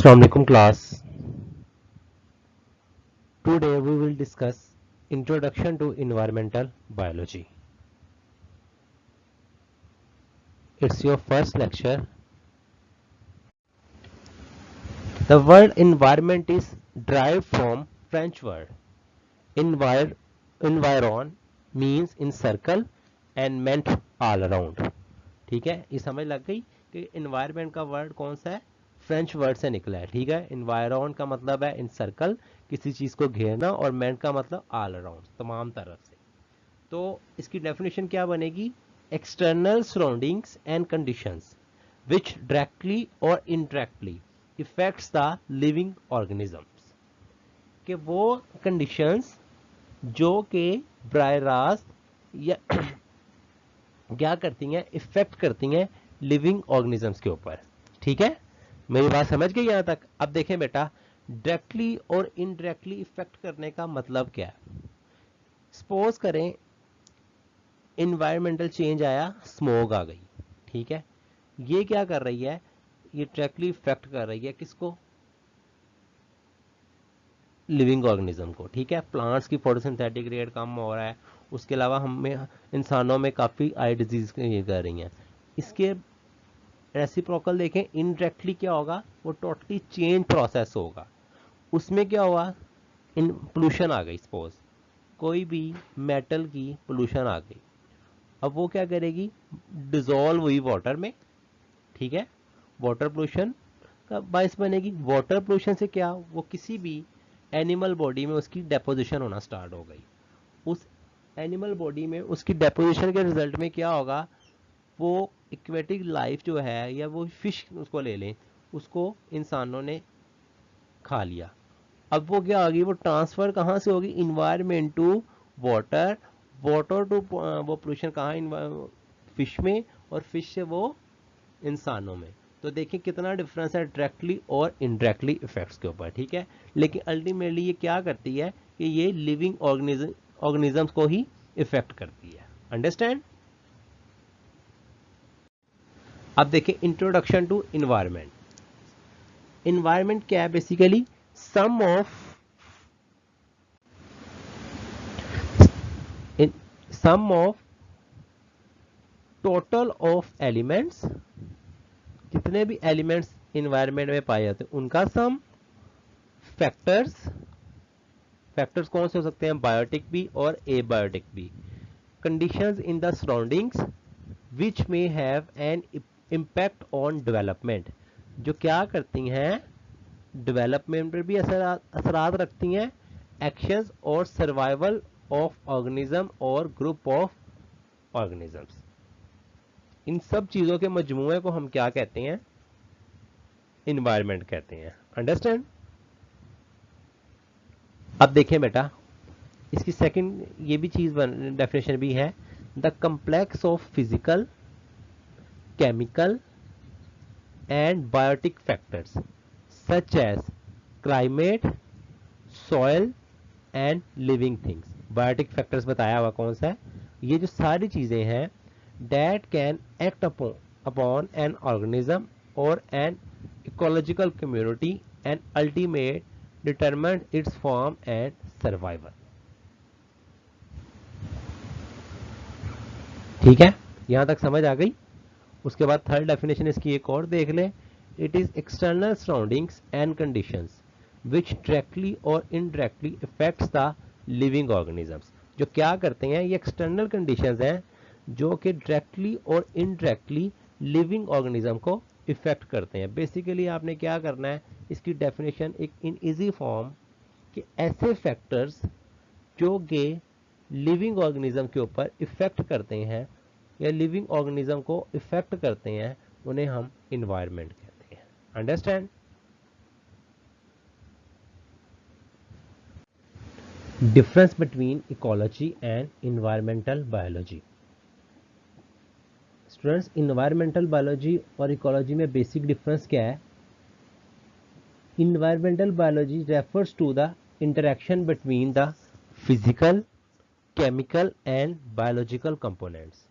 Assalamu alaikum class. Today we will discuss Introduction to Environmental Biology. It's your first lecture. The word environment is derived from French word. Environ means in circle and meant all around. ठीक है, ये समझ लग गई कि environment का word कौन सा है, फ्रेंच वर्ड से निकला है. ठीक है, environ का मतलब है इन सर्कल, किसी चीज को घेरना, और meant का मतलब ऑल अराउंड, तमाम तरफ से. तो इसकी डेफिनेशन क्या बनेगी, external surroundings and conditions which directly और indirectly effects the living organisms. कि वो कंडीशंस जो कि बराह रास्त या क्या करती हैं, इफेक्ट करती हैं लिविंग ऑर्गेनिजम्स के ऊपर. ठीक है, मेरी बात समझ गई यहां तक. अब देखें बेटा, डायरेक्टली और इनडायरेक्टली इफेक्ट करने का मतलब क्या है. सपोज करें इन्वायरमेंटल चेंज आया, स्मोक आ गई. ठीक है, ये क्या कर रही है, ये डायरेक्टली इफेक्ट कर रही है किसको, लिविंग ऑर्गेनिज्म को. ठीक है, प्लांट्स की फोटोसिंथेटिक रेट कम हो रहा है, उसके अलावा हमें इंसानों में काफ़ी आई डिजीज ये कर रही हैं. इसके रेसिप्रोकल देखें, इनडायरेक्टली क्या होगा, वो टोटली चेंज प्रोसेस होगा. उसमें क्या हुआ, इन पोल्यूशन आ गई. सपोज कोई भी मेटल की पोल्यूशन आ गई, अब वो क्या करेगी, डिजोल्व हुई वाटर में. ठीक है, वाटर पोल्यूशन का बायस बनेगी. वाटर पोल्यूशन से क्या, वो किसी भी एनिमल बॉडी में उसकी डेपोजिशन होना स्टार्ट हो गई. उस एनिमल बॉडी में उसकी डेपोजिशन के रिजल्ट में क्या होगा, वो एक्वेटिक लाइफ जो है, या वो फिश उसको ले लें, उसको इंसानों ने खा लिया. अब वो क्या होगी, वो ट्रांसफर कहाँ से होगी, environment to water, water to वो पोल्यूशन कहाँ, फिश में, और फिश से वो इंसानों में. तो देखिए कितना डिफरेंस है डायरेक्टली और इनडायरेक्टली इफेक्ट्स के ऊपर. ठीक है, लेकिन अल्टीमेटली ये क्या करती है कि ये लिविंग ऑर्गेनिजम्स को ही इफेक्ट करती है. अंडरस्टैंड. अब देखिए इंट्रोडक्शन टू इन्वायरमेंट. इन्वायरमेंट क्या है, basically sum of total of elements, कितने भी एलिमेंट्स इन्वायरमेंट में पाए जाते हैं उनका सम. फैक्टर्स कौन से हो सकते हैं, बायोटिक भी और एबायोटिक भी. Conditions in the surroundings which may have an impact on development, जो क्या करती हैं, डेवलपमेंट पर भी असरात रखती हैं. एक्शंस और सर्वाइवल ऑफ ऑर्गेनिज्म और ग्रुप ऑफ ऑर्गेनिजम्स. इन सब चीजों के मजमूए को हम क्या कहते हैं, इन्वायरमेंट कहते हैं. अंडरस्टैंड. अब देखें बेटा, इसकी सेकंड ये भी चीज डेफिनेशन भी है, the complex of physical, chemical and biotic factors such as climate, soil and living things. Biotic factors बताया हुआ कौन सा है, ये जो सारी चीजें हैं, that can act upon an organism और an ecological community and ultimate determine its form and survival. ठीक है, यहां तक समझ आ गई. उसके बाद थर्ड डेफिनेशन इसकी एक और देख ले. It is external surroundings and conditions which directly और indirectly effects the living organisms. जो क्या करते हैं, ये एक्सटर्नल कंडीशंस हैं जो कि डायरेक्टली और इनडायरेक्टली लिविंग ऑर्गेनिज्म को इफेक्ट करते हैं. बेसिकली आपने क्या करना है, इसकी डेफिनेशन एक इन इजी फॉर्म, कि ऐसे फैक्टर्स जो कि लिविंग ऑर्गेनिज्म के ऊपर इफेक्ट करते हैं या लिविंग ऑर्गेनिज्म को इफेक्ट करते हैं, उन्हें हम इन्वायरमेंट कहते हैं. Understand. Difference between ecology and environmental biology. Students, environmental biology और इकोलॉजी में बेसिक डिफरेंस क्या है. Environmental biology refers to the interaction between the physical, chemical and biological components.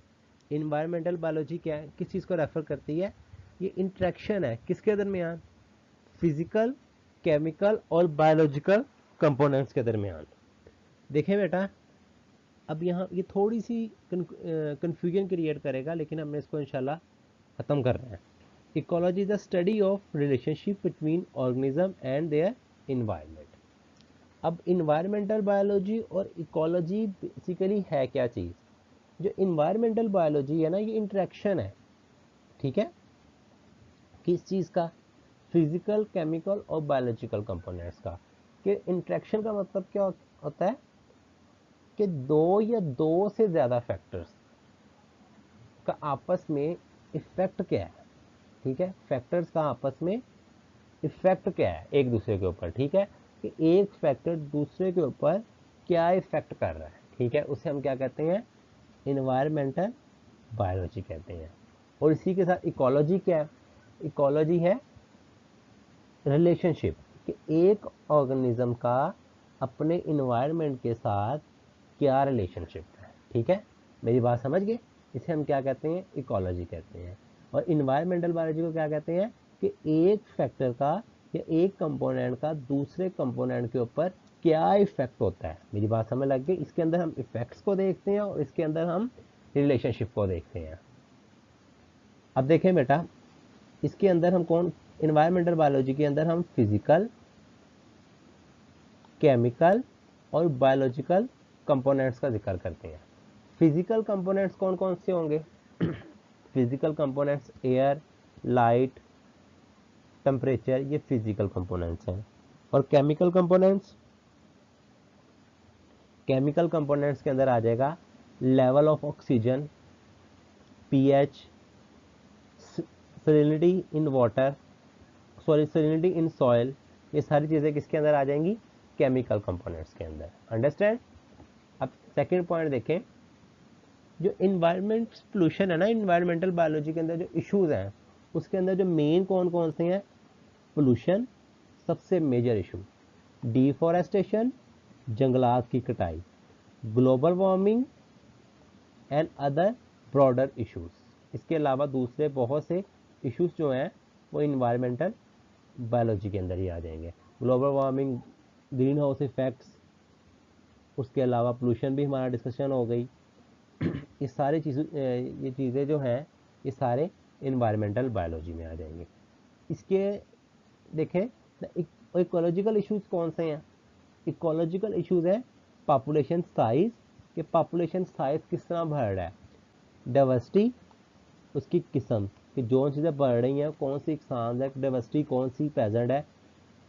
Environmental biology क्या है, किस चीज़ को रेफर करती है, ये इंटरेक्शन है किसके दरमियान, फिजिकल, केमिकल और बायोलॉजिकल कंपोनेंट्स के दरमियान। देखें बेटा, अब यहाँ ये थोड़ी सी कंफ्यूजन क्रिएट करेगा, लेकिन हमने इसको इंशाल्लाह ख़त्म कर रहे हैं। Ecology is the study of relationship between organism and their environment. अब इन्वायरमेंटल बायोलॉजी और इकोलॉजी बेसिकली है क्या चीज़? जो इन्वायरमेंटल बायोलॉजी है ना, ये इंटरेक्शन है, ठीक है, किस चीज़ का? फिजिकल, केमिकल और बायोलॉजिकल कंपोनेंट्स का। कि इंटरेक्शन का मतलब क्या होता है? कि दो या दो से ज़्यादा फैक्टर्स का आपस में इफेक्ट क्या है, ठीक है, फैक्टर्स का आपस में इफेक्ट क्या है एक दूसरे के ऊपर, ठीक है, कि एक फैक्टर दूसरे के ऊपर क्या इफेक्ट कर रहा है, ठीक है, उसे हम क्या कहते हैं? इन्वायरमेंटल बायोलॉजी कहते हैं। और इसी के साथ इकोलॉजी क्या है? इकोलॉजी है रिलेशनशिप, कि एक ऑर्गेनिज्म का अपने इन्वायरमेंट के साथ क्या रिलेशनशिप है, ठीक है, मेरी बात समझ गए? इसे हम क्या कहते हैं? इकोलॉजी कहते हैं। और इन्वायरमेंटल बायोलॉजी को क्या कहते हैं? कि एक फैक्टर का या एक कंपोनेंट का दूसरे कंपोनेंट के ऊपर क्या इफेक्ट होता है। मेरी बात समझ लग गई? इसके अंदर हम इफेक्ट्स को देखते हैं और इसके अंदर हम रिलेशनशिप को देखते हैं। अब देखें बेटा, इसके अंदर हम कौन, इन्वायरमेंटल बायोलॉजी के अंदर हम फिजिकल, केमिकल और बायोलॉजिकल कंपोनेंट्स का जिक्र करते हैं। फिजिकल कंपोनेंट्स कौन कौन से होंगे? Physical components air, light, temperature, ये फिजिकल कंपोनेंट्स हैं। और केमिकल कंपोनेंट्स, केमिकल कंपोनेंट्स के अंदर आ जाएगा level of oxygen, pH, salinity in water, sorry salinity in soil, ये सारी चीज़ें किसके अंदर आ जाएंगी? केमिकल कंपोनेंट्स के अंदर। अंडरस्टैंड? अब सेकंड पॉइंट देखें, जो इन्वायरमेंट पोल्यूशन है ना, इन्वायरमेंटल बायोलॉजी के अंदर जो इश्यूज हैं, उसके अंदर जो मेन कौन कौन से हैं? पोल्यूशन सबसे मेजर इशू, डिफॉरेस्टेशन जंगलात की कटाई, global warming and other broader issues. इसके अलावा दूसरे बहुत से इश्यूज जो हैं वो इन्वायरमेंटल बायोलॉजी के अंदर ही आ जाएंगे। Global warming, green house effects, उसके अलावा पोल्यूशन भी हमारा डिस्कशन हो गई। ये सारी चीज़ें, ये चीज़ें जो हैं ये सारे इन्वायरमेंटल बायोलॉजी में आ जाएंगे। इसके देखें इकोलॉजिकल इश्यूज कौन से हैं? इकोलॉजिकल इश्यूज है पॉपुलेशन साइज, कि पॉपुलेशन साइज किस तरह बढ़ रहा है, डाइवर्सिटी, उसकी किस्म, कि जो चीज़ें बढ़ रही हैं कौन सी इकसाम है, डाइवर्सिटी कौन सी प्रेजेंट है,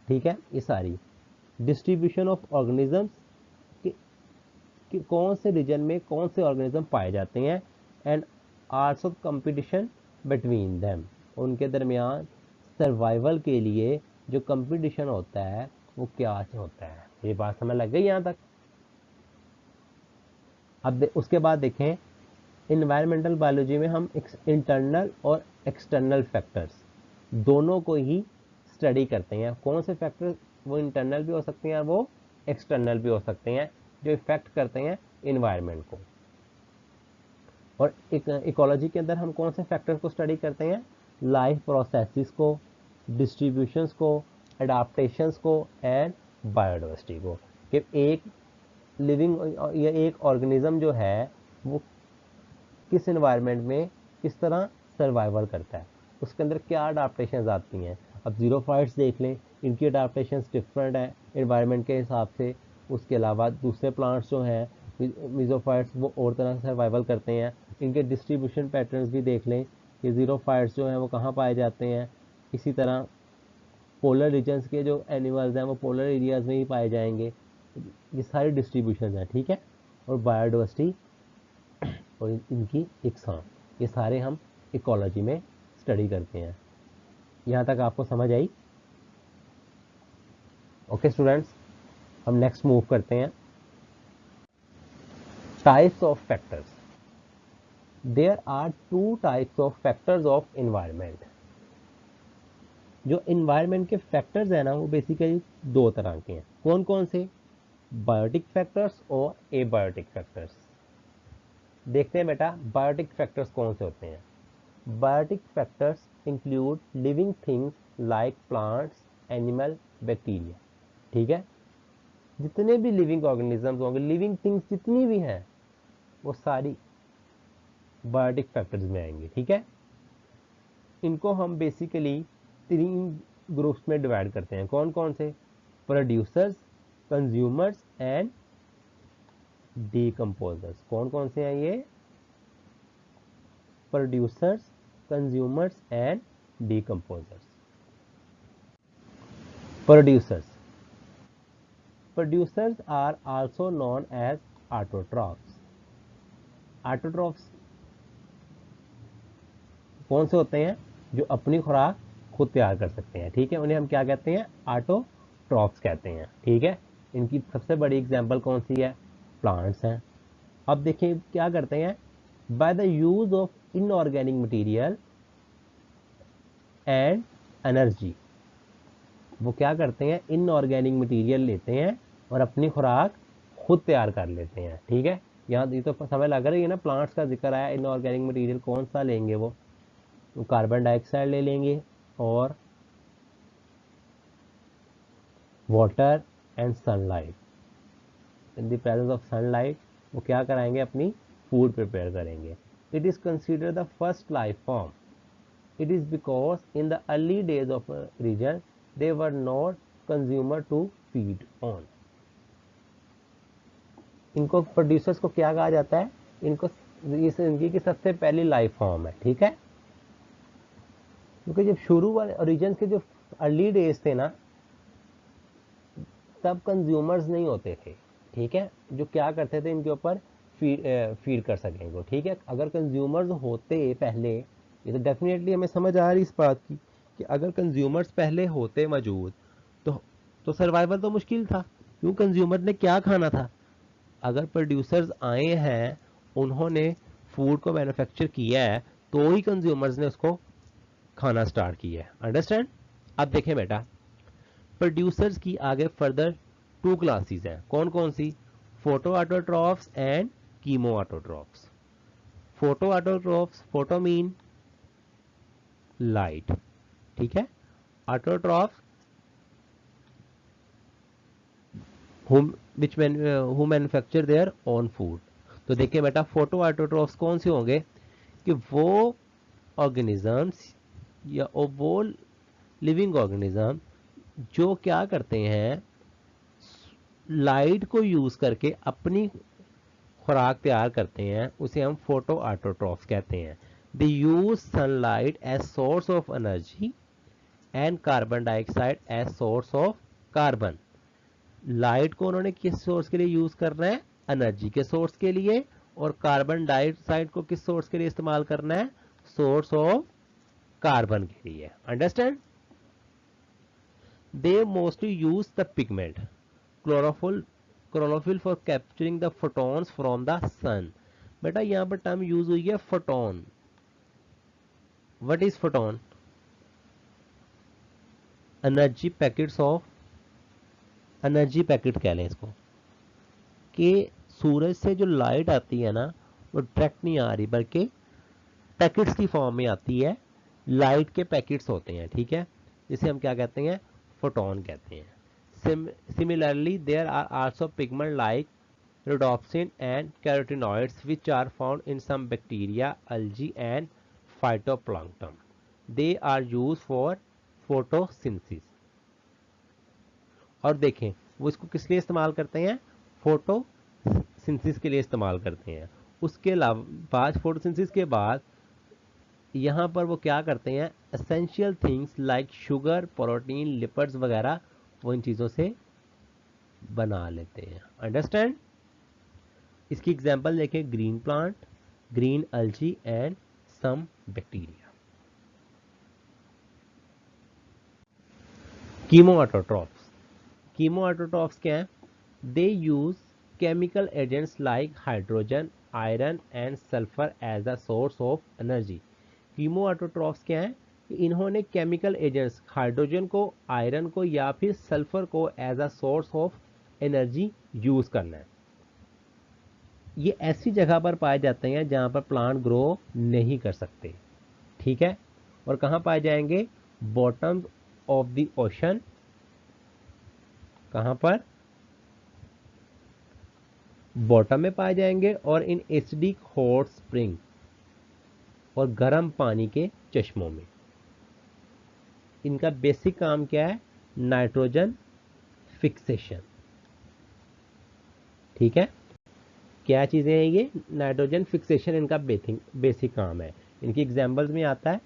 ठीक है, ये सारी। डिस्ट्रीब्यूशन ऑफ ऑर्गेनिजम्स, कि कौन से रीजन में कौन से ऑर्गेनिज्म पाए जाते हैं, and also competition between them, उनके दरमियान सर्वाइवल के लिए जो कंपटीशन होता है वो क्या होता है। ये बात समझ लग गई यहाँ तक? अब उसके बाद देखें, इन्वायरमेंटल बायोलॉजी में हम इंटरनल और एक्सटर्नल फैक्टर्स दोनों को ही स्टडी करते हैं। कौन से फैक्टर? वो इंटरनल भी हो सकते हैं, वो एक्सटर्नल भी हो सकते हैं, जो इफेक्ट करते हैं इन्वायरमेंट को। और इकोलॉजी के अंदर हम कौन से फैक्टर्स को स्टडी करते हैं? लाइफ प्रोसेसेस को, डिस्ट्रीब्यूशंस को, अडाप्टेशंस को एंड बायोडाइवर्सिटी को, कि एक लिविंग या एक ऑर्गेनिज्म जो है वो किस इन्वायरमेंट में किस तरह सर्वाइवल करता है, उसके अंदर क्या अडाप्टेशंस आती हैं। अब ज़ीरोफाइट्स देख लें, इनकी अडाप्टेशंस डिफरेंट है इन्वायरमेंट के हिसाब से। उसके अलावा दूसरे प्लांट्स जो हैं मीजोफाइट्स, वो और तरह से सर्वाइवल करते हैं। इनके डिस्ट्रीब्यूशन पैटर्न्स भी देख लें कि ज़ीरोफाइट्स जो हैं वो कहाँ पाए जाते हैं। इसी तरह पोलर रीजन्स के जो एनिमल्स हैं वो पोलर एरियाज में ही पाए जाएंगे। ये सारी डिस्ट्रीब्यूशन हैं, ठीक है। और बायोडाइवर्सिटी और इनकी इकसाम, ये सारे हम इकोलॉजी में स्टडी करते हैं। यहाँ तक आपको समझ आई? ओके स्टूडेंट्स, हम नेक्स्ट मूव करते हैं। Types of factors. There are two types of factors of environment. जो इन्वायरमेंट के फैक्टर्स हैं ना, वो बेसिकली दो तरह के हैं। कौन कौन से? बायोटिक फैक्टर्स और एबायोटिक फैक्टर्स। देखते हैं बेटा, बायोटिक फैक्टर्स कौन से होते हैं। Biotic factors include living things like plants, animal, bacteria. ठीक है, जितने भी लिविंग ऑर्गेनिजम्स होंगे, लिविंग थिंग्स जितनी भी हैं, वो सारी बायोटिक फैक्टर्स में आएंगे। ठीक है, इनको हम बेसिकली 3 ग्रुप्स में डिवाइड करते हैं। कौन कौन से? Producers, consumers and decomposers. कौन कौन से हैं ये? Producers, consumers and decomposers. Producers are also known as autotrophs. Autotrophs कौन से होते हैं? जो अपनी खुराक खुद तैयार कर सकते हैं। ठीक है, उन्हें हम क्या कहते हैं? ऑटोट्रॉफ्स कहते हैं। ठीक है, इनकी सबसे बड़ी एग्जांपल कौन सी है? प्लांट्स हैं। अब देखिए क्या करते हैं, by the use of inorganic material and energy. वो क्या करते हैं? इनऑर्गेनिक मटेरियल लेते हैं और अपनी खुराक खुद तैयार कर लेते हैं। ठीक है, यहाँ ये तो समझ लग रही है ना, प्लांट्स का जिक्र आया। इनऑर्गेनिक मटेरियल कौन सा लेंगे? वो कार्बन डाइऑक्साइड ले लेंगे और water and sunlight. In the presence of sunlight वो क्या कराएंगे? अपनी फूड प्रिपेयर करेंगे। It is considered the first life form. It is because in the early days of a region they were not consumer to feed on. इनको producers को क्या कहा जाता है? इनको इनकी की सबसे पहली लाइफ फॉर्म है। ठीक है, क्योंकि जब शुरू वाले ओरिजिन के जो अर्ली डेज थे ना, तब कंज्यूमर्स नहीं होते थे। ठीक है, जो क्या करते थे इनके ऊपर फीड कर सकेंगे। ठीक है, अगर कंज्यूमर्स होते पहले, ये तो डेफिनेटली हमें समझ आ रही इस बात की कि अगर कंज्यूमर्स पहले होते मौजूद तो सर्वाइवल तो मुश्किल था। क्यों? कंज्यूमर ने क्या खाना था? अगर प्रोड्यूसर्स आए हैं, उन्होंने फूड को मैन्युफैक्चर किया है, तो ही कंज्यूमर्स ने उसको खाना स्टार्ट किया है। अंडरस्टैंड? अब देखें बेटा, प्रोड्यूसर्स की आगे फर्दर 2 क्लासेस हैं। कौन कौन सी? Photo autotrophs and chemo autotrophs. Photo autotrophs, photo mean light. ठीक है, autotroph who manufacture their own food। तो देखिए बेटा, फोटो ऑटोट्रॉफ्स कौन से होंगे? कि वो ऑर्गेनिजम्स या वो लिविंग ऑर्गेनिज्म जो क्या करते हैं, लाइट को यूज करके अपनी खुराक तैयार करते हैं, उसे हम फोटो ऑटोट्रॉफ्स कहते हैं। They use sunlight as source of energy and carbon dioxide as source of carbon. Light को उन्होंने किस सोर्स के लिए यूज करना है? एनर्जी के सोर्स के लिए। और कार्बन डाइऑक्साइड को किस सोर्स के लिए इस्तेमाल करना है? सोर्स ऑफ कार्बन के लिए। Understand? They mostly use the pigment chlorophyll for capturing the photons from the sun. बेटा यहां पर टर्म यूज हुई है photon. What is photon? Energy packets of, energy packet कह लें इसको, कि सूरज से जो लाइट आती है ना, वो डायरेक्ट नहीं आ रही, बल्कि पैकेट्स की फॉर्म में आती है। लाइट के पैकेट्स होते हैं। ठीक है, जिसे हम क्या कहते हैं? फोटोन कहते हैं। Similarly there are also pigment like rhodopsin and carotenoids which are found in some bacteria, algae and phytoplankton. They are used for photosynthesis। और देखें वो इसको किस लिए इस्तेमाल करते हैं? फोटोसिंथेसिस के लिए इस्तेमाल करते हैं। उसके अलावा बाद फोटोसिंथेसिस के बाद यहाँ पर वो क्या करते हैं? Essential things like sugar, protein, lipids वगैरह वो इन चीज़ों से बना लेते हैं। अंडरस्टैंड? इसकी एग्जांपल देखें, green plant, green algae and some bacteria. Chemo autotrophs. Chemo autotrophs क्या है? They use chemical agents like hydrogen, iron and sulphur as a source of energy. Chemo autotrophs क्या है? इन्होंने केमिकल एजेंट्स हाइड्रोजन को, iron को या फिर sulphur को as a source of energy use करना है। ये ऐसी जगह पर पाए जाते हैं जहां पर प्लांट ग्रो नहीं कर सकते। ठीक है, और कहां पाए जाएंगे? बॉटम्स ऑफ द ओशन कहाँ पर? बॉटम में पाए जाएंगे और इन एसिडिक हॉट स्प्रिंग और गर्म पानी के चश्मों में। इनका बेसिक काम क्या है? Nitrogen fixation. ठीक है, क्या चीज़ें हैं ये? नाइट्रोजन फिक्सेशन इनका बेसिक काम है। इनकी एग्जाम्पल्स में आता है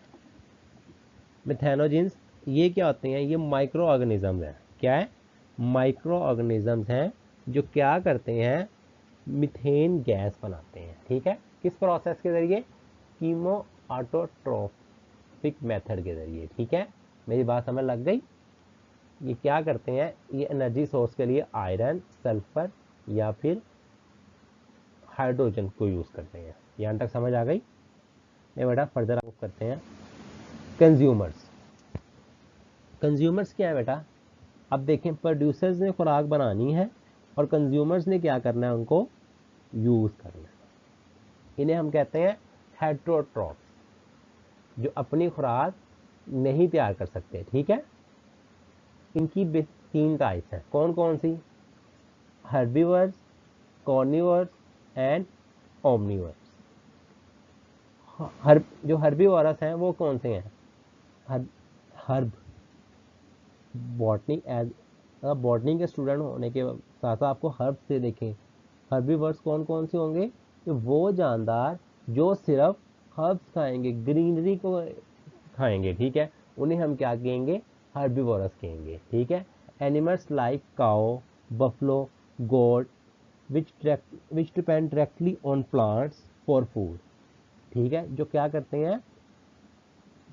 मिथेनोजिन्स। ये क्या होते हैं? ये माइक्रो ऑर्गेनिज्म है। क्या है? माइक्रो ऑर्गेनिजम्स हैं जो क्या करते हैं? मीथेन गैस बनाते हैं। ठीक है, किस प्रोसेस के जरिए? कीमो ऑटोट्रोपिक मेथड के जरिए। ठीक है, मेरी बात समझ लग गई? ये क्या करते हैं? ये एनर्जी सोर्स के लिए आयरन, सल्फर या फिर हाइड्रोजन को यूज़ करते हैं। यहाँ तक समझ आ गई? ये बेटा फर्दर आप करते हैं। कंज्यूमर्स। कंज्यूमर्स क्या है बेटा? अब देखें, प्रोड्यूसर्स ने खुराक बनानी है और कंज्यूमर्स ने क्या करना है? उनको यूज़ करना है। इन्हें हम कहते हैं हेटेरोट्रॉफ्स, जो अपनी खुराक नहीं तैयार कर सकते। ठीक है, इनकी 3 टाइप्स हैं। कौन कौन सी? Herbivores, carnivores and omnivores. जो हर्बीवरस हैं वो कौन से हैं? हर्ब बॉटनी एज बॉटनी के स्टूडेंट होने के साथ साथ आपको हर्ब से देखें, हर्बीवर्स कौन कौन से होंगे? कि वो जानदार जो सिर्फ हर्ब्स खाएंगे, ग्रीनरी को खाएंगे। ठीक है, उन्हें हम क्या कहेंगे? हर्बीवोरस कहेंगे। ठीक है, animals like cow, buffalo, goat which depend directly on plants for food. ठीक है, जो क्या करते हैं?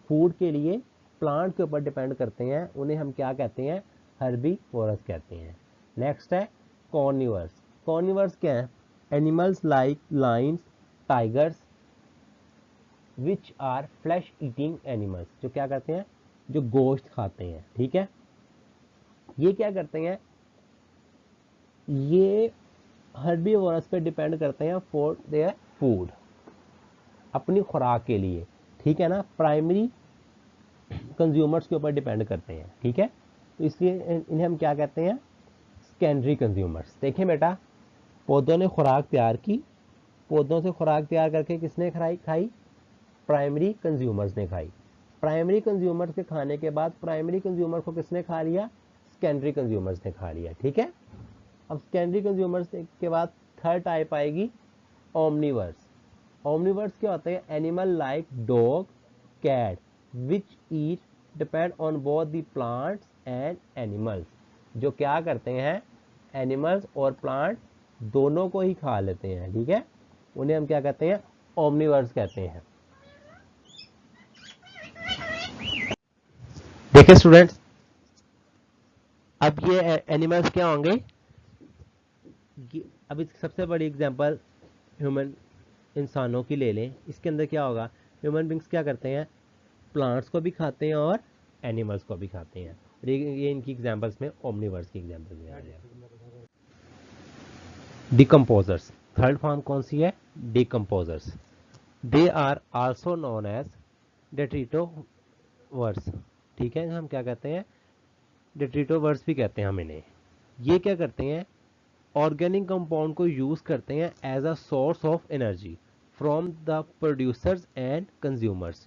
फूड के लिए प्लांट के ऊपर डिपेंड करते हैं, उन्हें हम क्या कहते हैं? हर्बीवोरस कहते हैं। नेक्स्ट है कॉर्निवर्स। कॉर्निवर्स क्या है? Animals like lions, tigers which are flesh eating animals. जो क्या करते हैं? जो गोश्त खाते हैं। ठीक है, ये क्या करते हैं? ये हर्बीवोरस पे डिपेंड करते हैं फॉर देयर फूड, अपनी खुराक के लिए। ठीक है ना, प्राइमरी कंज्यूमर्स के ऊपर डिपेंड करते हैं। ठीक है, तो इसलिए इन्हें हम क्या कहते हैं? Secondary consumers. देखें बेटा, पौधों ने खुराक तैयार की, पौधों से खुराक तैयार करके किसने खाई? प्राइमरी कंज्यूमर्स ने खाई। प्राइमरी कंज्यूमर्स के खाने के बाद प्राइमरी कंज्यूमर को किसने खा लिया? सेकेंडरी कंज्यूमर्स ने खा लिया। ठीक है, अब सेकेंडरी कंज्यूमर्स के बाद थर्ड टाइप आएगी ओमनीवर्स। ओमनीवर्स क्या होते हैं? Animal like dog, cat which eat depend on both the plants and animals. जो क्या करते हैं? एनिमल्स और प्लांट दोनों को ही खा लेते हैं। ठीक है, उन्हें हम क्या कहते हैं? ओमनीवर्स कहते हैं। देखिए स्टूडेंट्स, अब ये एनिमल्स क्या होंगे? अब इसकी सबसे बड़ी एग्जांपल ह्यूमन इंसानों की ले लें। इसके अंदर क्या होगा? ह्यूमन बींग्स क्या करते हैं? प्लांट्स को भी खाते हैं और एनिमल्स को भी खाते हैं। और ये इनकी एग्जांपल्स में ओमनीवर्स की एग्जांपल में आ गया। डिकम्पोजर्स। थर्ड फॉर्म कौन सी है? Decomposers. They are also known as detritivores. ठीक है, हम क्या कहते हैं? डेट्रिटोवर्स भी कहते हैं हम इन्हें। ये क्या करते हैं? ऑर्गेनिक कंपाउंड को यूज करते हैं as a source of energy from the producers and consumers.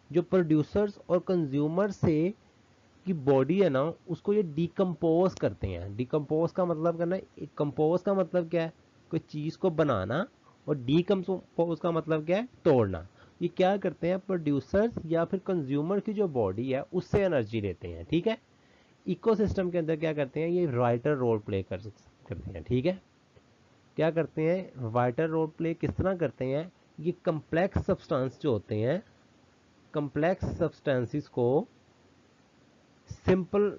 जो प्रोड्यूसर्स और कंज्यूमर से की बॉडी है ना, उसको ये डिकम्पोज करते हैं। डिकम्पोज का मतलब करना, कंपोज का मतलब क्या है? कोई चीज को बनाना, और डिकम्पोज का मतलब क्या है? तोड़ना। ये क्या करते हैं? प्रोड्यूसर्स या फिर कंज्यूमर की जो बॉडी है उससे एनर्जी लेते हैं। ठीक है, इकोसिस्टम के अंदर क्या करते हैं? ये वाइटल रोल प्ले करते हैं। ठीक है, क्या करते हैं? वाइटल रोल प्ले किस तरह करते हैं? ये कम्प्लेक्स सब्सटेंस जो होते हैं, कम्प्लेक्स सब्सटेंसेस को सिंपल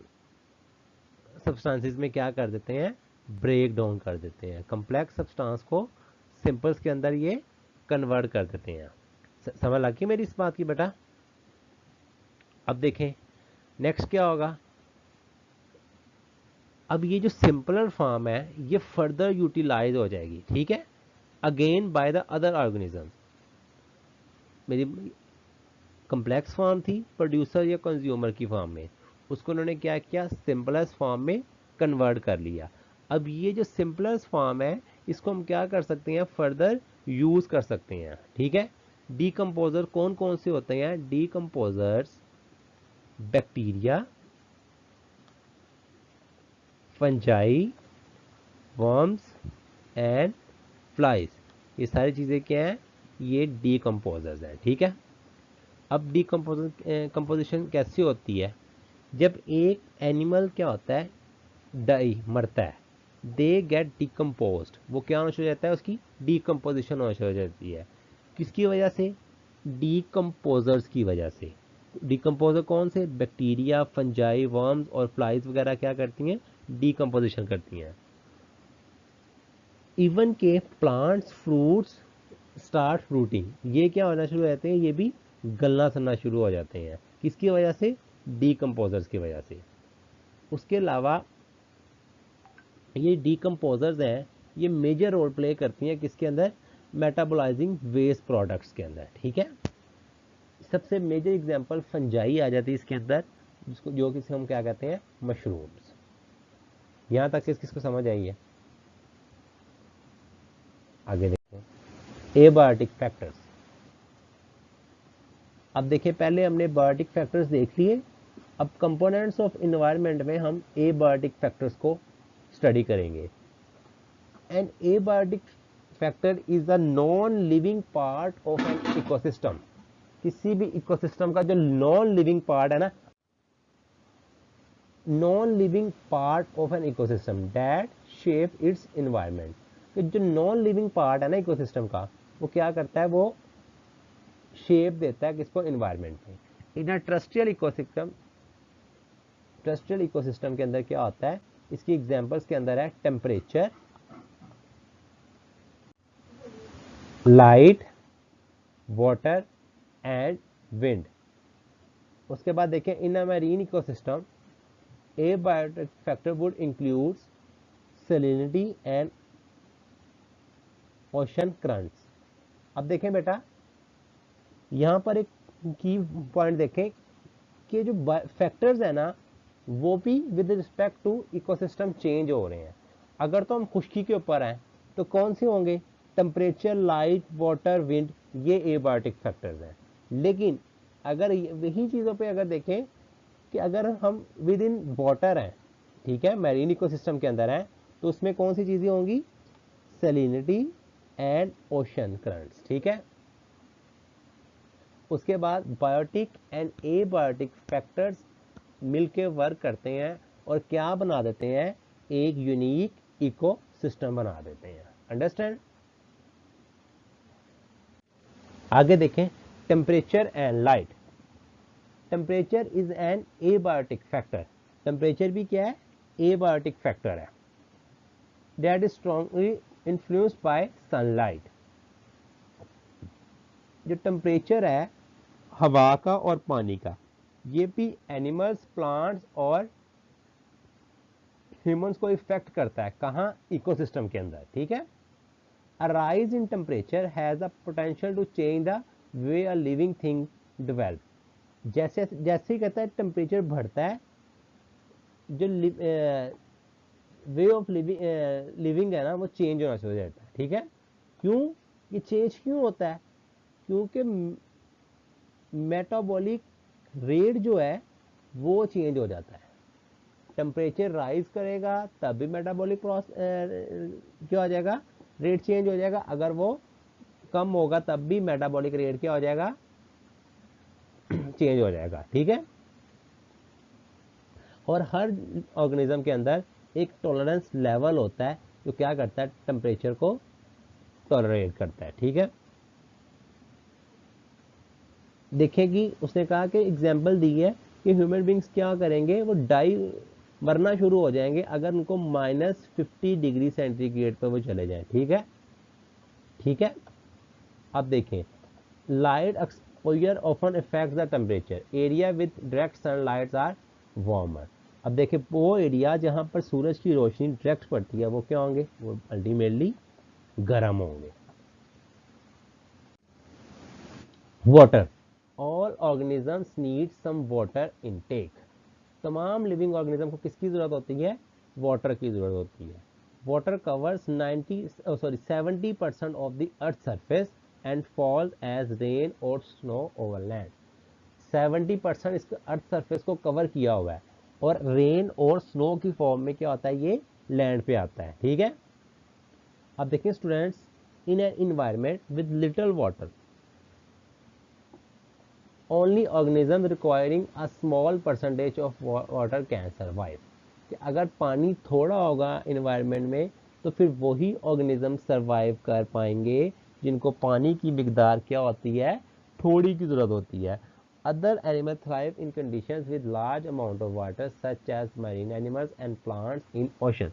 सब्सटेंसेस में क्या कर देते हैं? ब्रेक डाउन कर देते हैं। कम्प्लेक्स सब्सटेंस को सिंपल्स के अंदर ये कन्वर्ट कर देते हैं। समझ लगी मेरी इस बात की बेटा? अब देखें नेक्स्ट क्या होगा। अब ये जो सिंपलर फॉर्म है ये फर्दर यूटिलाइज हो जाएगी। ठीक है, again by the other organism. मेरी कम्प्लेक्स फॉर्म थी प्रोड्यूसर या कंज्यूमर की फॉर्म में, उसको उन्होंने क्या किया? सिंपलेस्ट फॉर्म में कन्वर्ट कर लिया। अब ये जो सिंपलेस्ट फॉर्म है इसको हम क्या कर सकते हैं, फर्दर यूज कर सकते हैं। ठीक है, डीकम्पोजर कौन कौन से होते हैं, decomposers bacteria, fungi, worms and flies, ये सारी चीज़ें क्या हैं, ये डीकम्पोजर्स हैं। ठीक है, अब कंपोजिशन कैसी होती है, जब एक एनिमल क्या होता है, डाई मरता है, दे गेट डिकम्पोज्ड, वो क्या होना शुरू हो जाता है, उसकी डीकम्पोजिशन होना शुरू हो जाती है। किसकी वजह से, डीकम्पोजर्स की वजह से। डीकम्पोजर कौन से, बैक्टीरिया, फंजाई, वर्म्स और फ्लाइज वगैरह क्या करती हैं, डीकम्पोजिशन करती हैं। इवन के प्लांट्स फ्रूट्स स्टार्ट फ्रूटिंग, ये क्या होना शुरू हो जाते हैं, ये भी गलना सड़ना शुरू हो जाते हैं। किसकी वजह से, डीकम्पोजर्स की वजह से। उसके अलावा ये डीकम्पोजर्स हैं, ये मेजर रोल प्ले करती हैं किसके अंदर, मेटाबोलाइजिंग वेस्ट प्रोडक्ट्स के अंदर। ठीक है, सबसे मेजर एग्जांपल फंजाई आ जाती है इसके अंदर, जिसको जो किसी हम क्या कहते हैं, मशरूम्स। यहाँ तक किसको समझ आई है, आगे देखते हैं एबायोटिक फैक्टर्स। अब देखिए, पहले हमने बायोटिक फैक्टर्स देख लिए, अब कंपोनेंट्स ऑफ एनवायरनमेंट में हम एबायोटिक फैक्टर्स को स्टडी करेंगे। An abiotic factor is a non living part of an ecosystem, किसी भी इकोसिस्टम का जो नॉन लिविंग पार्ट है ना, non living part of an ecosystem that shape it's environment. तो जो नॉन लिविंग पार्ट है ना इकोसिस्टम का, वो क्या करता है, वो शेप देता है किसको, एनवायरनमेंट में। इन अ ट्रस्टियल इकोसिस्टम, ट्रस्टियल इकोसिस्टम के अंदर क्या होता है, इसकी एग्जांपल्स के अंदर है temperature, light, water and wind. उसके बाद देखें, in a marine ecosystem abiotic factor would include salinity and ocean currents. अब देखें बेटा, यहाँ पर एक की पॉइंट देखें कि जो फैक्टर्स है ना, वो भी with respect to ecosystem change हो रहे हैं। अगर तो हम खुश्की के ऊपर हैं तो कौन से होंगे, टेम्परेचर, लाइट, वाटर, विंड, ये एबायोटिक फैक्टर्स हैं। लेकिन अगर वही चीज़ों पे अगर देखें कि अगर हम विद इन वाटर हैं, ठीक है, मैरीन इकोसिस्टम के अंदर हैं, तो उसमें कौन सी चीज़ें होंगी, सैलिनिटी एंड ओशन करंट्स। ठीक है, उसके बाद बायोटिक एंड एबायोटिक फैक्टर्स मिलके वर्क करते हैं और क्या बना देते हैं, एक यूनिक इकोसिस्टम बना देते हैं। अंडरस्टैंड, आगे देखें, temperature and light. Temperature is an abiotic factor, temperature भी क्या है, एबायोटिक फैक्टर है। That is strongly influenced by sunlight. जो टेम्परेचर है हवा का और पानी का, ये भी एनिमल्स, प्लांट्स और ह्यूमंस को इफेक्ट करता है, कहाँ, इकोसिस्टम के अंदर। ठीक है, a rise in temperature has a potential to change the way a living thing develop. जैसे जैसे ही कहता है टेम्परेचर बढ़ता है, जो वे ऑफ लिविंग है ना, वो चेंज होना शुरू हो जाता है। ठीक है, क्यों, ये चेंज क्यों होता है, क्योंकि मेटाबॉलिक रेट जो है वो चेंज हो जाता है। टेम्परेचर राइज करेगा तब भी मेटाबॉलिक क्या हो जाएगा, रेट चेंज हो जाएगा। अगर वो कम होगा तब भी मेटाबॉलिक रेट क्या हो जाएगा, चेंज हो जाएगा। ठीक है, और हर ऑर्गेनिज्म के अंदर एक टॉलरेंस लेवल होता है जो क्या करता है, टेम्परेचर को टॉलरेट करता है। ठीक है, देखेगी, उसने कहा कि एग्जाम्पल दी है कि ह्यूमन बींग्स क्या करेंगे, वो डाई मरना शुरू हो जाएंगे अगर उनको -50 डिग्री सेंटीग्रेड पर वो चले जाएं। ठीक है, ठीक है, अब देखें, light exposure often effects the temperature, area with direct sunlight are warmer. अब देखें, वो एरिया जहां पर सूरज की रोशनी डायरेक्ट पड़ती है वो क्या होंगे, वो अल्टीमेटली गर्म होंगे। Water, all organisms need some water intake. तमाम लिविंग ऑर्गेनिज्म को किसकी जरूरत होती है, वाटर की ज़रूरत होती है। Water covers 70% of the earth surface and falls as rain और स्नो ओवर लैंड। 70% इस अर्थ सरफेस को कवर किया हुआ है और रेन और स्नो की फॉर्म में क्या होता है, ये लैंड पे आता है। ठीक है, अब देखिए students, in an environment with little water only organism requiring a small percentage of water can survive. कि अगर पानी थोड़ा होगा इन्वायरमेंट में तो फिर वही ऑर्गेनिज्म सर्वाइव कर पाएंगे जिनको पानी की मिकदार क्या होती है, थोड़ी की जरूरत होती है। Other animal thrive in conditions with large amount of water such as marine animals and plants in ocean.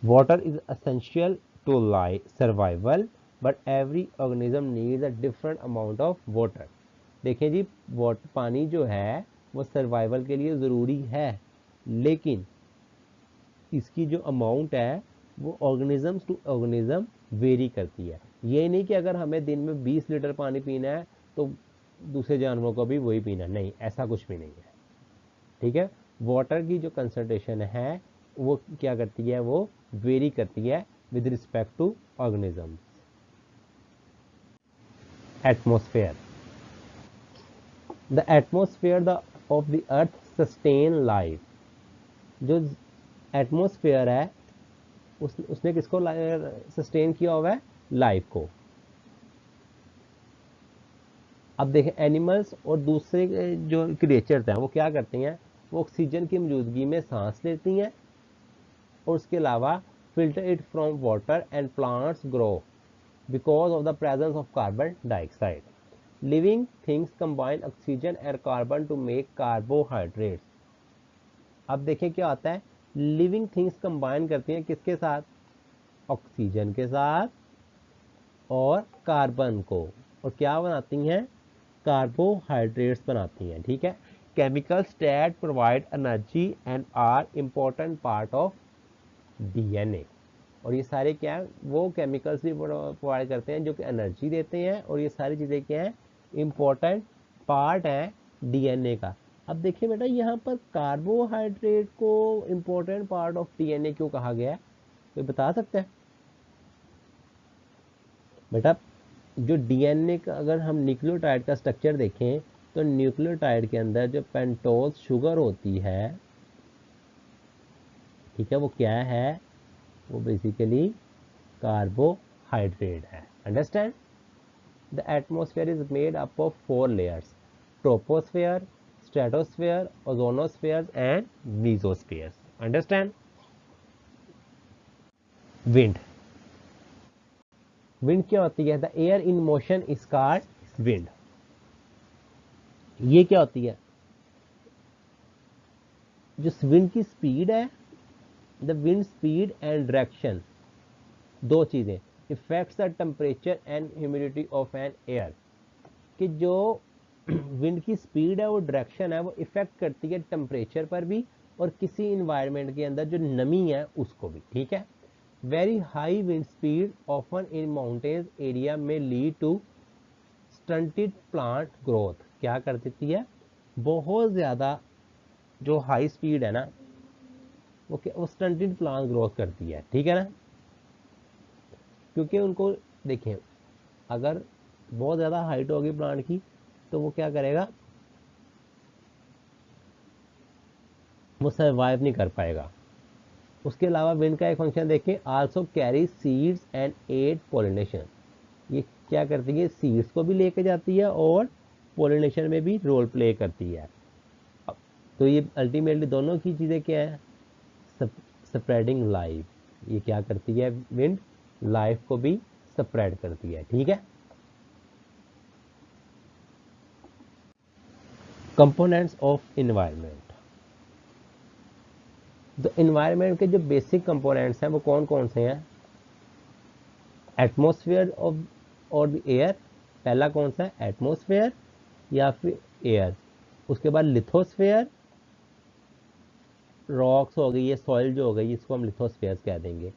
Water is essential to life survival, but every organism needs a different amount of water. देखें जी, water पानी जो है वो survival के लिए ज़रूरी है, लेकिन इसकी जो अमाउंट है वो ऑर्गेनिज्म टू ऑर्गेनिज्म वेरी करती है। ये नहीं कि अगर हमें दिन में 20 लीटर पानी पीना है तो दूसरे जानवरों को भी वही पीना, नहीं, ऐसा कुछ भी नहीं है। ठीक है, वाटर की जो कंसंट्रेशन है वो क्या करती है, वो वेरी करती है with respect to organisms. Atmosphere, the atmosphere of the earth sustain life. जो एटमॉस्फेयर है उसने किसको सस्टेन किया हुआ है, लाइफ को। अब देखें, एनिमल्स और दूसरे जो क्रिएचर्स हैं वो क्या करते हैं, वो ऑक्सीजन की मौजूदगी में सांस लेती हैं और उसके अलावा filter it from water and plants grow because of the presence of carbon dioxide. Living things combine oxygen and carbon to make carbohydrates. अब देखें क्या आता है, लिविंग थिंग्स कंबाइन करती हैं किसके साथ, ऑक्सीजन के साथ और कार्बन को, और क्या बनाती हैं, कार्बोहाइड्रेट्स बनाती हैं। ठीक है, chemicals that provide energy and are important part of DNA. और ये सारे क्या है, वो केमिकल्स भी प्रोवाइड करते हैं जो कि एनर्जी देते हैं, और ये सारी चीज़ें क्या हैं, इम्पोर्टेंट पार्ट है डीएनए का। अब देखिए बेटा, यहाँ पर कार्बोहाइड्रेट को इम्पोर्टेंट पार्ट ऑफ डीएनए क्यों कहा गया है, कोई बता सकता है बेटा? जो डीएनए का अगर हम न्यूक्लियोटाइड का स्ट्रक्चर देखें तो न्यूक्लियोटाइड के अंदर जो पेंटोज शुगर होती है, ठीक है, वो क्या है, वो बेसिकली कार्बोहाइड्रेट है। Understand? The atmosphere is made up of 4 layers, troposphere, stratosphere, ozonosphere and mesosphere. Understand? Wind, wind क्या होती है, the air in motion is called wind. ये क्या होती है, जो विंड की स्पीड है, the wind speed and direction, दो चीजें, effects the temperature and humidity of an air. कि जो विंड की स्पीड है, वो डायरेक्शन है, वो इफेक्ट करती है टेम्परेचर पर भी और किसी इन्वायरमेंट के अंदर जो नमी है उसको भी। ठीक है, very high wind speed often in mountains area में lead to stunted plant growth. क्या कर देती है, बहुत ज़्यादा जो हाई स्पीड है ना, वो स्टंटेड प्लांट ग्रोथ करती है। ठीक है ना, क्योंकि उनको देखें, अगर बहुत ज़्यादा हाइट होगी प्लांट की तो वो क्या करेगा, वो सर्वाइव नहीं कर पाएगा। उसके अलावा विंड का एक फंक्शन देखें, also carry seeds and aid pollination. ये क्या करती है, सीड्स को भी लेके जाती है और पोलिनेशन में भी रोल प्ले करती है। तो ये अल्टीमेटली दोनों की चीज़ें क्या है, स्प्रेडिंग लाइफ। ये क्या करती है, विंड लाइफ को भी स्प्रेड करती है। ठीक है, कंपोनेंट्स ऑफ इन्वायरमेंट, तो इन्वायरमेंट के जो बेसिक कंपोनेंट्स हैं वो कौन कौन से हैं, एटमॉस्फेयर ऑफ और द एयर। पहला कौन सा है, एटमॉस्फेयर या फिर एयर। उसके बाद लिथोस्फेयर, रॉक्स हो गई, ये सॉइल जो हो गई इसको हम लिथोस्फेयर कह देंगे,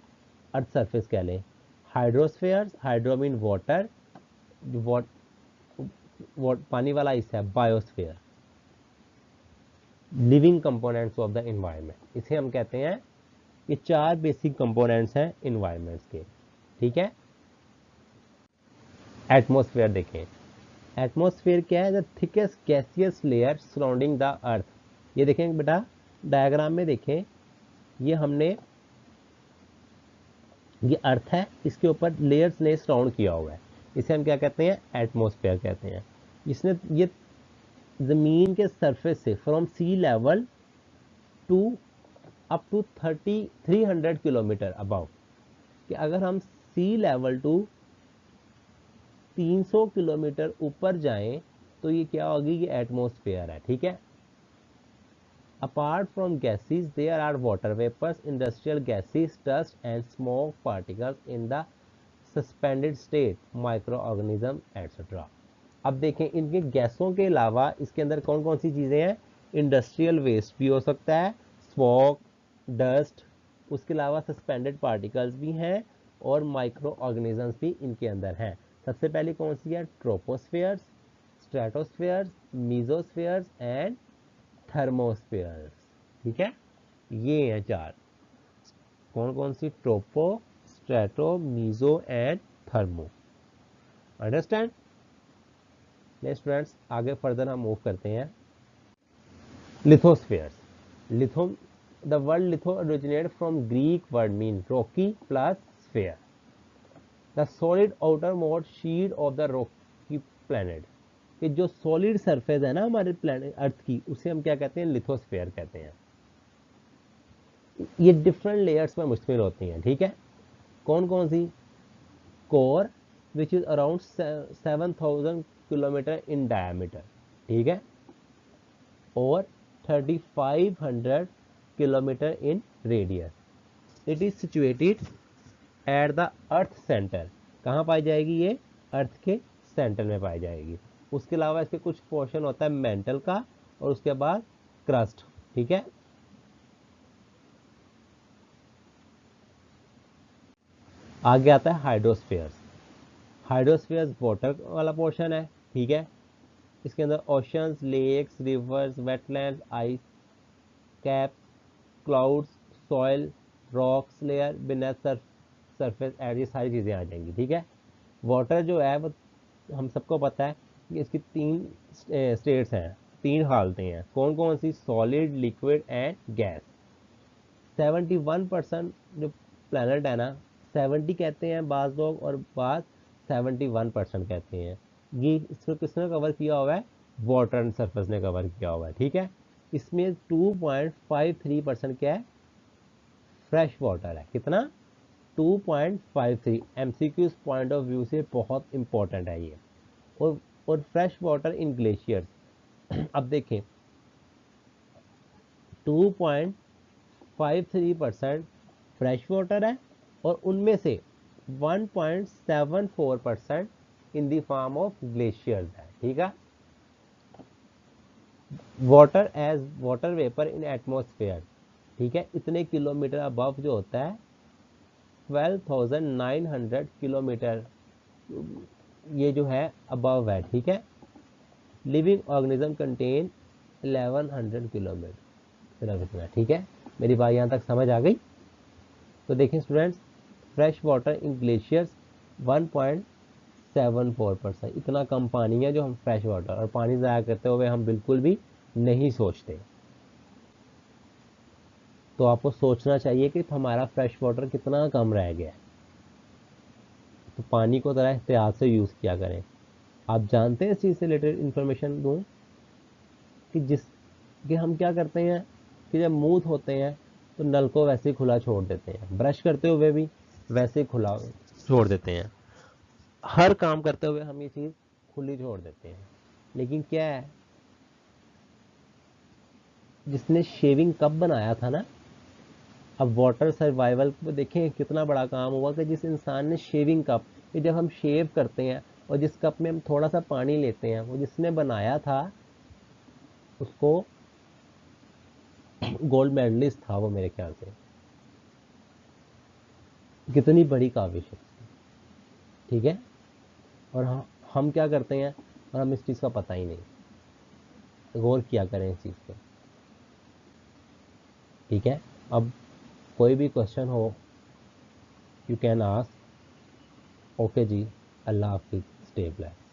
अर्थ सरफेस कह लें। हाइड्रोस्फेयर, हाइड्रो मीन वाटर, जो पानी वाला हिस्सा है, biosphere. Living components of the environment. इसे हम कहते हैं, ये 4 बेसिक कंपोनेंट्स हैं इन्वायरमेंट्स के, ठीक है। एटमॉस्फेयर देखें, एटमॉस्फेयर क्या है? The thickest gaseous layer surrounding the earth. ये देखें बेटा, डायग्राम में देखें, ये हमने, ये अर्थ है, इसके ऊपर लेयर्स ने सराउंड किया हुआ है, इसे हम क्या कहते हैं? एटमॉस्फेयर कहते हैं। इसने, ये जमीन के सरफेस से from sea level to up to 300 kilometre above, कि अगर हम सी लेवल टू 300 किलोमीटर ऊपर जाएं तो ये क्या होगी? ये एटमॉस्फेयर है, ठीक है। Apart from gases there are water vapours, industrial gases, dust and smoke particles in the suspended state, micro organism etcetera. अब देखें, इनके गैसों के अलावा इसके अंदर कौन कौन सी चीज़ें हैं? इंडस्ट्रियल वेस्ट भी हो सकता है, स्मोक, डस्ट, उसके अलावा सस्पेंडेड पार्टिकल्स भी हैं, और माइक्रो ऑर्गेनिजम्स भी इनके अंदर हैं। सबसे पहले कौन सी है? ट्रोपोस्फेयर्स, स्ट्रेटोस्फेयर्स, मीजोस्फेयर्स एंड थर्मोस्फेयर्स, ठीक है। ये हैं 4, कौन कौन सी? Tropo, strato, meso and thermo. Understand? Next students, आगे फर्दर हम मूव करते हैं। Lithospheres, litho, the word litho originate from Greek word mean rocky plus sphere, the solid outermost sheet of the rocky planet. कि जो solid surface है ना हमारे planet earth की, उसे हम क्या कहते हैं? लिथोस्फेयर कहते हैं। ये डिफरेंट लेयर्स में मुश्तमिल होती हैं, ठीक है। कौन कौन सी? Core, which is around 7000 kilometre in diameter, ठीक है, और 3500 kilometre in radius. It is situated at the earth centre. कहाँ पाई जाएगी? ये अर्थ के सेंटर में पाई जाएगी। उसके अलावा इसके कुछ पोर्शन होता है मेंटल का, और उसके बाद क्रस्ट, ठीक है। आगे आता है हाइड्रोस्फीयर्स। हाइड्रोस्फीयर्स वाटर वाला पोर्शन है, ठीक है। इसके अंदर oceans, lakes, rivers, wetlands, ice cap, clouds, soil, rocks layer, beneath surface air, ये सारी चीज़ें आ जाएंगी, ठीक है। वाटर जो है वो हम सबको पता है कि इसकी 3 स्टेट्स हैं, 3 हालतें हैं। कौन कौन सी? Solid, liquid and gas. 71% जो प्लैनेट है ना, 70 कहते हैं बाज लोग और बाज 71% कहते हैं। ये इसको किसने कवर किया हुआ है? वाटर एंड सरफेस ने कवर किया हुआ है, ठीक है। इसमें 2.53% क्या है? फ्रेश वाटर है। कितना? 2.53। एमसीक्यूज पॉइंट ऑफ व्यू से बहुत इंपॉर्टेंट है ये। और फ्रेश वाटर इन ग्लेशियर्स अब देखें, 2.53% फ्रेश वाटर है, और उनमें से 1.74% in the form of glaciers है, ठीक है। Water as water vapour in atmosphere, ठीक है, इतने किलोमीटर अबव जो होता है 12,900 किलोमीटर, ये जो है अबव है, ठीक है। लिविंग ऑर्गेनिज्म कंटेन 1100 किलोमीटर, सिर्फ इतना, ठीक है। मेरी बात यहाँ तक समझ आ गई? तो देखें students, fresh water in glaciers 1.74%, इतना कम पानी है जो हम फ्रेश वाटर, और पानी ज़ाया करते हुए हम बिल्कुल भी नहीं सोचते। तो आपको सोचना चाहिए कि हमारा फ्रेश वाटर कितना कम रह गया है, तो पानी को ज़रा एहतियात से यूज़ किया करें। आप जानते हैं इस चीज़ से रिलेटेड इन्फॉर्मेशन दूँ कि कि हम क्या करते हैं कि जब मुंह धोते हैं तो नल को वैसे ही खुला छोड़ देते हैं, ब्रश करते हुए भी वैसे ही खुला छोड़ देते हैं, हर काम करते हुए हम ये चीज़ खुली छोड़ देते हैं। लेकिन क्या है, जिसने शेविंग कप बनाया था ना, अब वाटर सर्वाइवल को देखें कितना बड़ा काम हुआ कि जिस इंसान ने शेविंग कप, कि जब हम शेव करते हैं और जिस कप में हम थोड़ा सा पानी लेते हैं, वो जिसने बनाया था उसको गोल्ड मेडलिस्ट था वो, मेरे ख्याल से। कितनी बड़ी काविश है, ठीक है। और हम क्या करते हैं, और हम इस चीज़ का पता ही नहीं। गौर किया करें इस चीज़ पे। ठीक है, अब कोई भी क्वेश्चन हो यू कैन आस्क। ओके जी, अल्लाह हाफिज़, स्टे ब्लेस्ड।